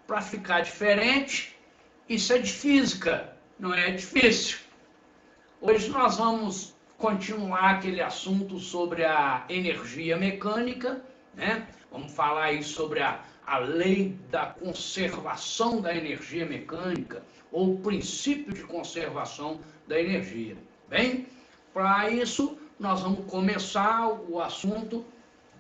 para ficar diferente. Isso é de física, não é difícil. Hoje nós vamos continuar aquele assunto sobre a energia mecânica, né? Vamos falar aí sobre a lei da conservação da energia mecânica, ou o princípio de conservação da energia. Bem, para isso nós vamos começar o assunto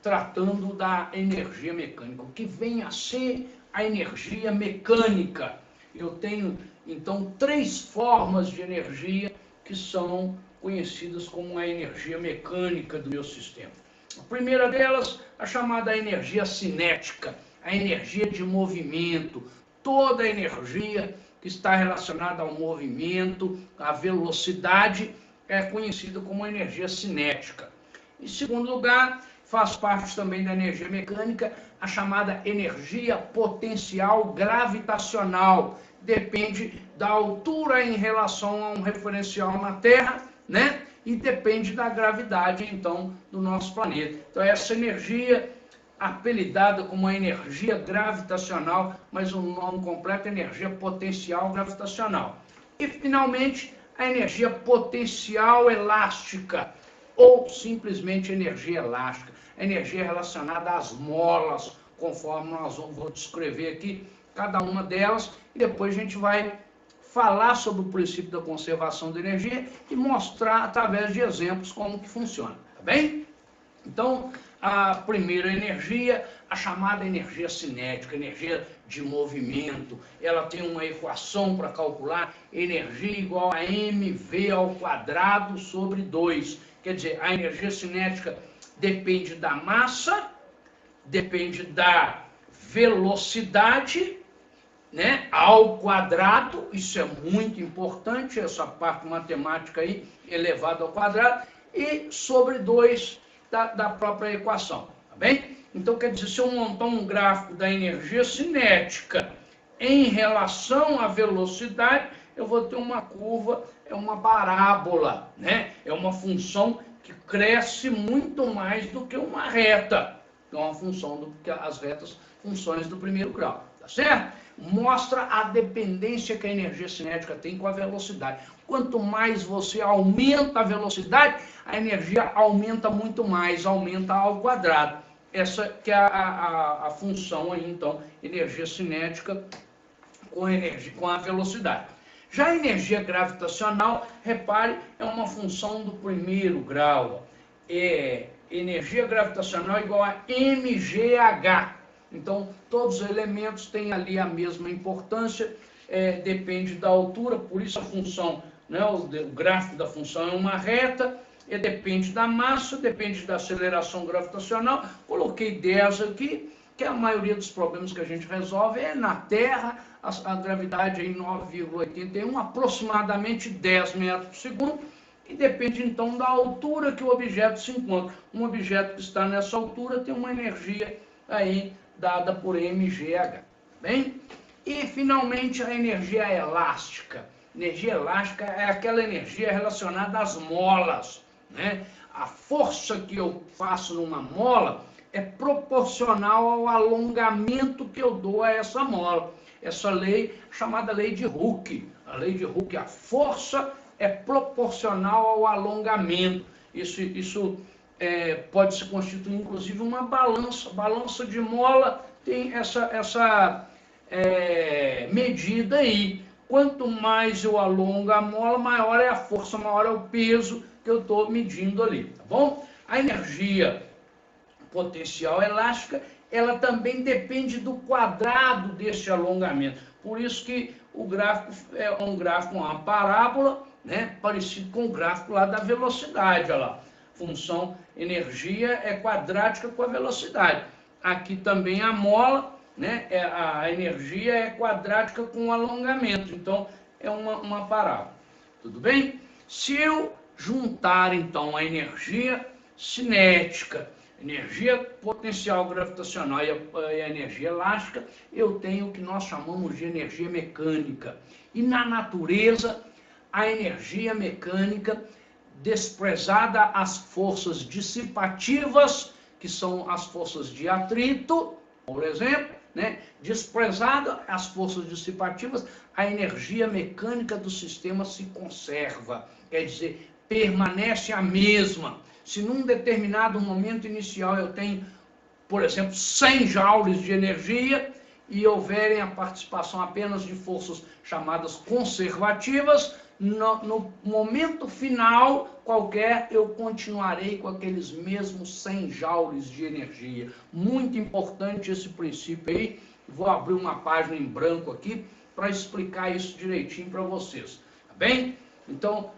tratando da energia mecânica, o que vem a ser a energia mecânica. Eu tenho, então, 3 formas de energia que são conhecidas como a energia mecânica do meu sistema. A primeira delas, a chamada energia cinética, a energia de movimento. Toda a energia que está relacionada ao movimento, à velocidade, é conhecida como energia cinética. Em segundo lugar, faz parte também da energia mecânica a chamada energia potencial gravitacional. Depende da altura em relação a um referencial na Terra, né? E depende da gravidade, então, do nosso planeta. Então, essa energia, apelidada como a energia gravitacional, mas o nome completo é energia potencial gravitacional. E, finalmente, a energia potencial elástica, ou simplesmente energia elástica, energia relacionada às molas, conforme vou descrever aqui cada uma delas, e depois a gente vai falar sobre o princípio da conservação da energia e mostrar através de exemplos como que funciona, tá bem? Então, a primeira energia, a chamada energia cinética, energia de movimento, ela tem uma equação para calcular energia igual a mv² sobre 2. Quer dizer, a energia cinética depende da massa, depende da velocidade, né, ao quadrado. Isso é muito importante, essa parte matemática aí, elevada ao quadrado, e sobre 2 da própria equação, tá bem? Então, quer dizer, se eu montar um gráfico da energia cinética em relação à velocidade, eu vou ter uma curva, é uma parábola, né? É uma função que cresce muito mais do que uma reta. Então, é uma função do que as retas, funções do primeiro grau, tá certo? Mostra a dependência que a energia cinética tem com a velocidade. Quanto mais você aumenta a velocidade, a energia aumenta muito mais, aumenta ao quadrado. Essa que é a função aí, então, energia cinética com a velocidade. Já a energia gravitacional, repare, é uma função do primeiro grau. Energia gravitacional igual a mgh. Então, todos os elementos têm ali a mesma importância, depende da altura, por isso a função, né, o gráfico da função é uma reta, depende da massa, depende da aceleração gravitacional. Coloquei 10 aqui, que a maioria dos problemas que a gente resolve é na Terra, a gravidade é em 9,81, aproximadamente 10 metros por segundo, e depende então da altura que o objeto se encontra. Um objeto que está nessa altura tem uma energia aí dada por mgh, bem? E finalmente a energia elástica. Energia elástica é aquela energia relacionada às molas, né? A força que eu faço numa mola é proporcional ao alongamento que eu dou a essa mola. Essa lei, chamada lei de Hooke. A lei de Hooke, a força é proporcional ao alongamento. Isso pode se constituir, inclusive, uma balança. Balança de mola tem essa medida aí. Quanto mais eu alongo a mola, maior é a força, maior é o peso que eu estou medindo ali, tá bom? A energia potencial elástica, ela também depende do quadrado desse alongamento. Por isso que o gráfico é um gráfico, uma parábola, né, parecido com o gráfico lá da velocidade, olha lá. Função energia é quadrática com a velocidade. Aqui também a mola, né, a energia é quadrática com o alongamento. Então, é uma parábola. Tudo bem? Se eu juntar, então, a energia cinética, energia potencial gravitacional e a energia elástica, eu tenho o que nós chamamos de energia mecânica. E na natureza, a energia mecânica, desprezada as forças dissipativas, que são as forças de atrito, por exemplo, né? Desprezada as forças dissipativas, a energia mecânica do sistema se conserva, quer dizer, permanece a mesma. Se num determinado momento inicial eu tenho, por exemplo, 100 joules de energia e houverem a participação apenas de forças chamadas conservativas, no momento final qualquer eu continuarei com aqueles mesmos 100 joules de energia. Muito importante esse princípio aí. Vou abrir uma página em branco aqui para explicar isso direitinho para vocês, tá bem? Então,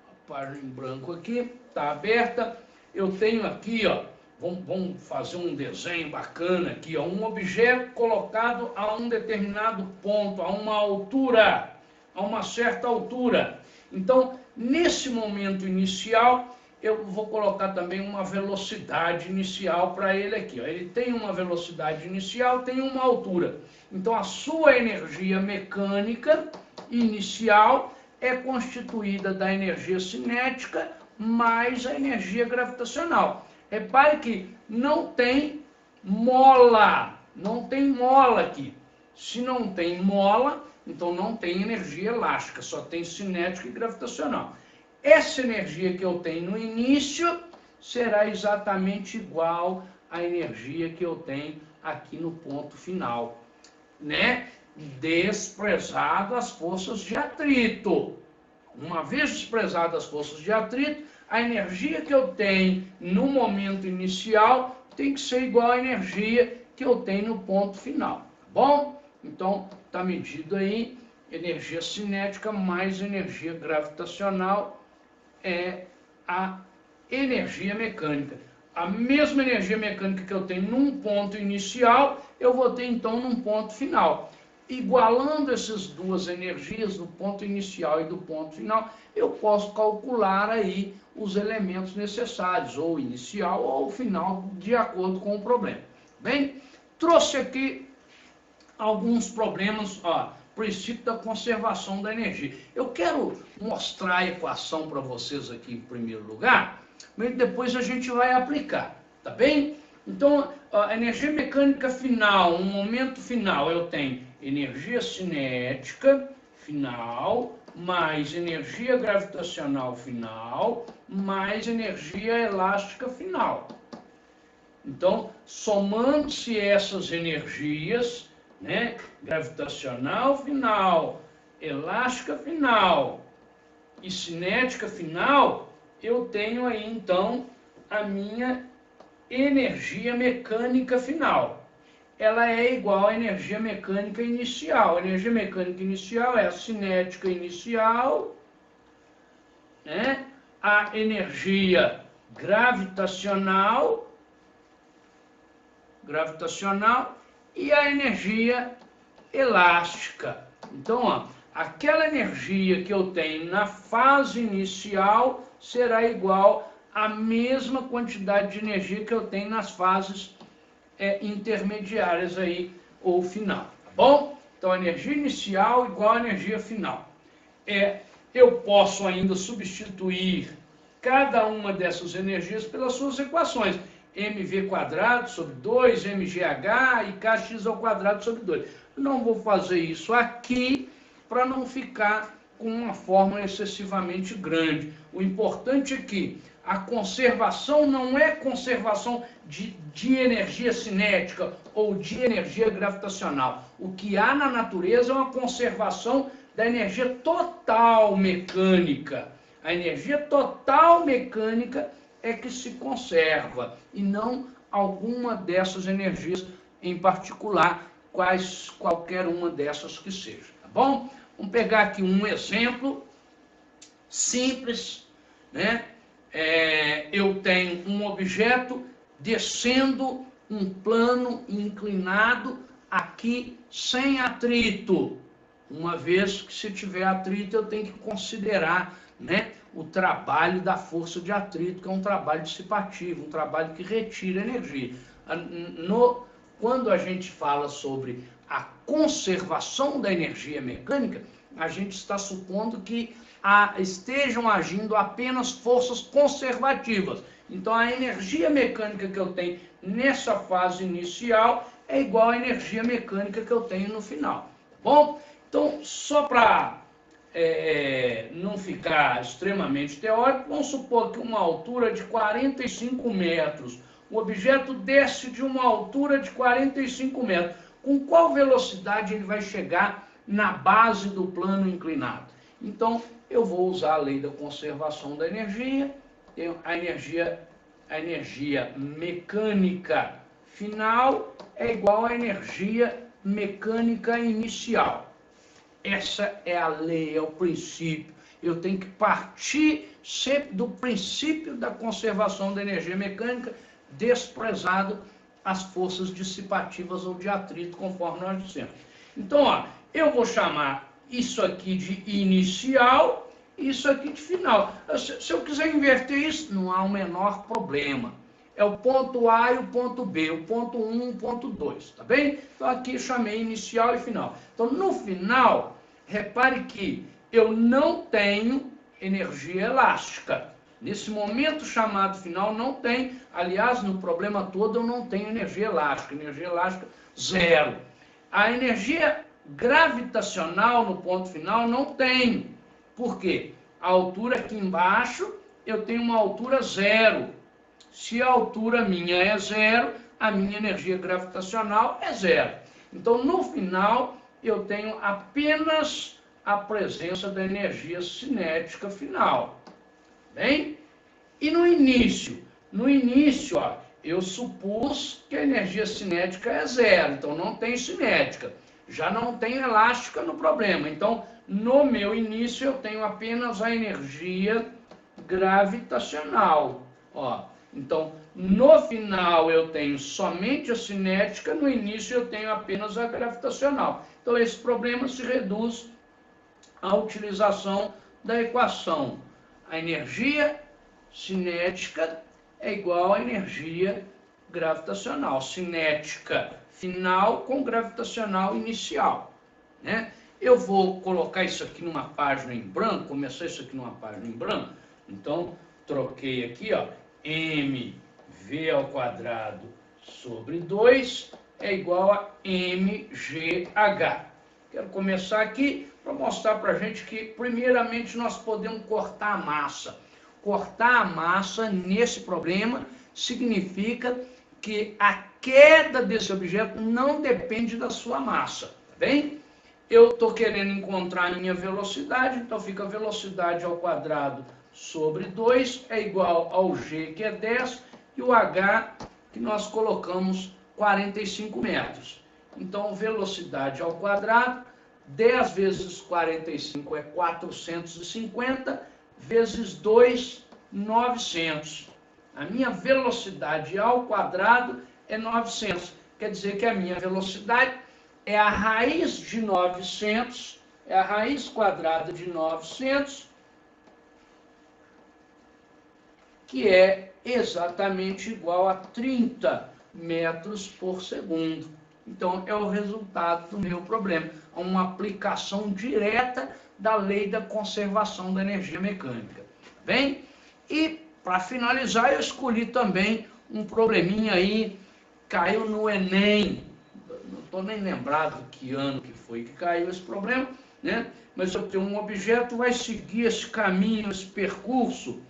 a página em branco aqui está aberta. Eu tenho aqui, ó, vamos fazer um desenho bacana aqui, ó, um objeto colocado a um determinado ponto, a uma altura, a uma certa altura. Então, nesse momento inicial, eu vou colocar também uma velocidade inicial para ele aqui, ó. Ele tem uma velocidade inicial, tem uma altura. Então, a sua energia mecânica inicial é constituída da energia cinética mais a energia gravitacional. Repare que não tem mola, não tem mola aqui. Se não tem mola, então não tem energia elástica, só tem cinética e gravitacional. Essa energia que eu tenho no início será exatamente igual à energia que eu tenho aqui no ponto final, né? Desprezado as forças de atrito. Uma vez desprezado as forças de atrito, a energia que eu tenho no momento inicial tem que ser igual à energia que eu tenho no ponto final, tá bom? Então, está medido aí, energia cinética mais energia gravitacional é a energia mecânica. A mesma energia mecânica que eu tenho num ponto inicial, eu vou ter então num ponto final. Igualando essas duas energias, do ponto inicial e do ponto final, eu posso calcular aí os elementos necessários, ou inicial ou final, de acordo com o problema. Bem, trouxe aqui alguns problemas, ó, princípio da conservação da energia. Eu quero mostrar a equação para vocês aqui em primeiro lugar, mas depois a gente vai aplicar, tá bem? Então, a energia mecânica final, um momento final, eu tenho energia cinética final, mais energia gravitacional final, mais energia elástica final. Então, somando-se essas energias, né, gravitacional final, elástica final e cinética final, eu tenho aí então a minha energia mecânica final. Ela é igual à energia mecânica inicial. A energia mecânica inicial é a cinética inicial, né? A energia gravitacional e a energia elástica. Então, ó, aquela energia que eu tenho na fase inicial será igual à mesma quantidade de energia que eu tenho nas fases intermediárias aí, ou final, tá bom? Então, a energia inicial igual à energia final. Eu posso ainda substituir cada uma dessas energias pelas suas equações. mv² sobre 2, mgh e kx ao quadrado sobre 2. Não vou fazer isso aqui para não ficar com uma fórmula excessivamente grande. O importante é que a conservação não é conservação de energia cinética ou de energia gravitacional. O que há na natureza é uma conservação da energia total mecânica. A energia total mecânica é que se conserva, e não alguma dessas energias em particular, qualquer uma dessas que seja, tá bom? Vamos pegar aqui um exemplo simples, né? Eu tenho um objeto descendo um plano inclinado aqui sem atrito. Uma vez que, se tiver atrito, eu tenho que considerar, né, o trabalho da força de atrito, que é um trabalho dissipativo, um trabalho que retira energia. Quando a gente fala sobre a conservação da energia mecânica, a gente está supondo que estejam agindo apenas forças conservativas. Então, a energia mecânica que eu tenho nessa fase inicial é igual à energia mecânica que eu tenho no final. Bom, então, só para não ficar extremamente teórico, vamos supor que uma altura de 45 metros, o objeto desce de uma altura de 45 metros. Com qual velocidade ele vai chegar na base do plano inclinado? Então, eu vou usar a lei da conservação da energia, a energia mecânica final é igual à energia mecânica inicial. Essa é a lei, é o princípio. Eu tenho que partir sempre do princípio da conservação da energia mecânica, desprezado as forças dissipativas ou de atrito, conforme nós dissemos. Então, ó, eu vou chamar isso aqui de inicial, isso aqui de final. Se eu quiser inverter isso, não há o menor problema. É o ponto A e o ponto B, o ponto 1 e o ponto 2, tá bem? Então aqui eu chamei inicial e final. Então no final, repare que eu não tenho energia elástica. Nesse momento chamado final não tem, aliás, no problema todo eu não tenho energia elástica zero. A energia gravitacional no ponto final não tenho. Por quê? A altura aqui embaixo eu tenho uma altura zero. Se a altura minha é zero, a minha energia gravitacional é zero. Então, no final, eu tenho apenas a presença da energia cinética final. Bem? E no início? No início, ó, eu supus que a energia cinética é zero, então não tem cinética. Já não tem elástica no problema. Então, no meu início, eu tenho apenas a energia gravitacional. Ó. Então, no final eu tenho somente a cinética, no início eu tenho apenas a gravitacional. Então, esse problema se reduz à utilização da equação. A energia cinética é igual à energia gravitacional. Cinética final com gravitacional inicial, né? Eu vou colocar isso aqui numa página em branco, começar isso aqui numa página em branco. Então, troquei aqui, ó. mv ao quadrado sobre 2 é igual a mgh. Quero começar aqui para mostrar para a gente que, primeiramente, nós podemos cortar a massa. Cortar a massa, nesse problema, significa que a queda desse objeto não depende da sua massa, tá bem? Eu estou querendo encontrar a minha velocidade, então fica a velocidade ao quadrado sobre 2 é igual ao g, que é 10, e o h, que nós colocamos 45 metros. Então, velocidade ao quadrado, 10 vezes 45 é 450, vezes 2, 900. A minha velocidade ao quadrado é 900. Quer dizer que a minha velocidade é a raiz de 900, é a raiz quadrada de 900, que é exatamente igual a 30 metros por segundo. Então, é o resultado do meu problema. É uma aplicação direta da lei da conservação da energia mecânica. Bem? E, para finalizar, eu escolhi também um probleminha aí, caiu no Enem. Não estou nem lembrado que ano que foi que caiu esse problema, né? Mas eu tenho um objeto, vai seguir esse caminho, esse percurso,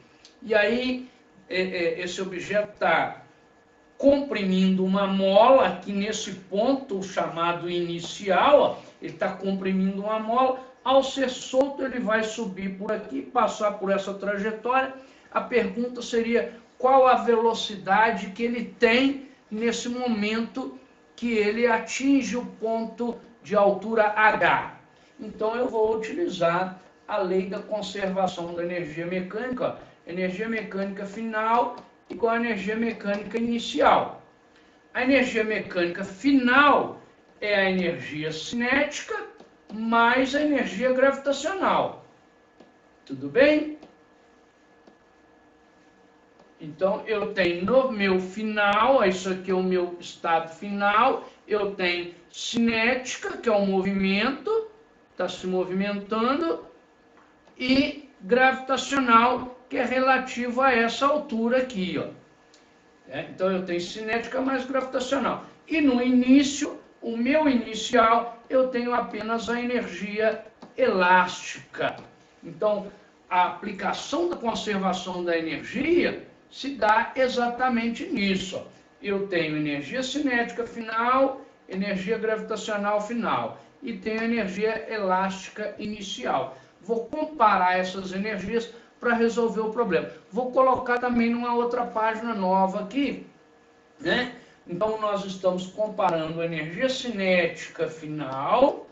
e aí esse objeto está comprimindo uma mola, aqui nesse ponto chamado inicial, ó, ele está comprimindo uma mola, ao ser solto ele vai subir por aqui, passar por essa trajetória. A pergunta seria, qual a velocidade que ele tem nesse momento que ele atinge o ponto de altura H? Então eu vou utilizar a lei da conservação da energia mecânica, ó. Energia mecânica final igual a energia mecânica inicial. A energia mecânica final é a energia cinética mais a energia gravitacional. Tudo bem? Então, eu tenho no meu final, isso aqui é o meu estado final, eu tenho cinética, que é o movimento, está se movimentando, e gravitacional, que é relativo a essa altura aqui, ó. Então, eu tenho cinética mais gravitacional. E no início, o meu inicial, eu tenho apenas a energia elástica. Então, a aplicação da conservação da energia se dá exatamente nisso. Eu tenho energia cinética final, energia gravitacional final e tenho energia elástica inicial. Vou comparar essas energias para resolver o problema. Vou colocar também numa outra página nova aqui, né? Então, nós estamos comparando a energia cinética final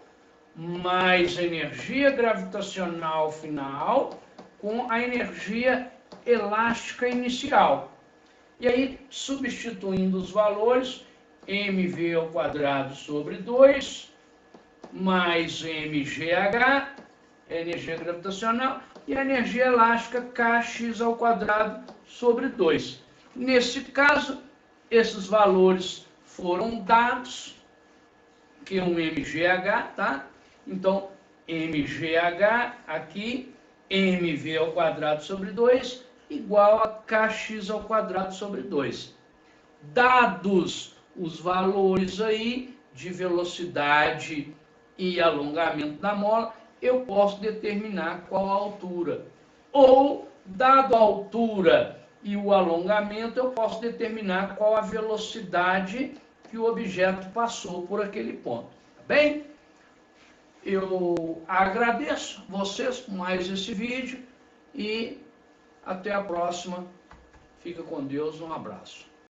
mais a energia gravitacional final com a energia elástica inicial. E aí, substituindo os valores, mv ao quadrado sobre 2, mais mgh, energia gravitacional, e a energia elástica kx ao quadrado sobre 2. Nesse caso, esses valores foram dados, que é um mgh, tá? Então, mgh aqui, mv ao quadrado sobre 2, igual a kx ao quadrado sobre 2. Dados os valores aí de velocidade e alongamento da mola, eu posso determinar qual a altura. Ou, dado a altura e o alongamento, eu posso determinar qual a velocidade que o objeto passou por aquele ponto. Tá bem? Eu agradeço vocês por mais esse vídeo e até a próxima. Fica com Deus, um abraço.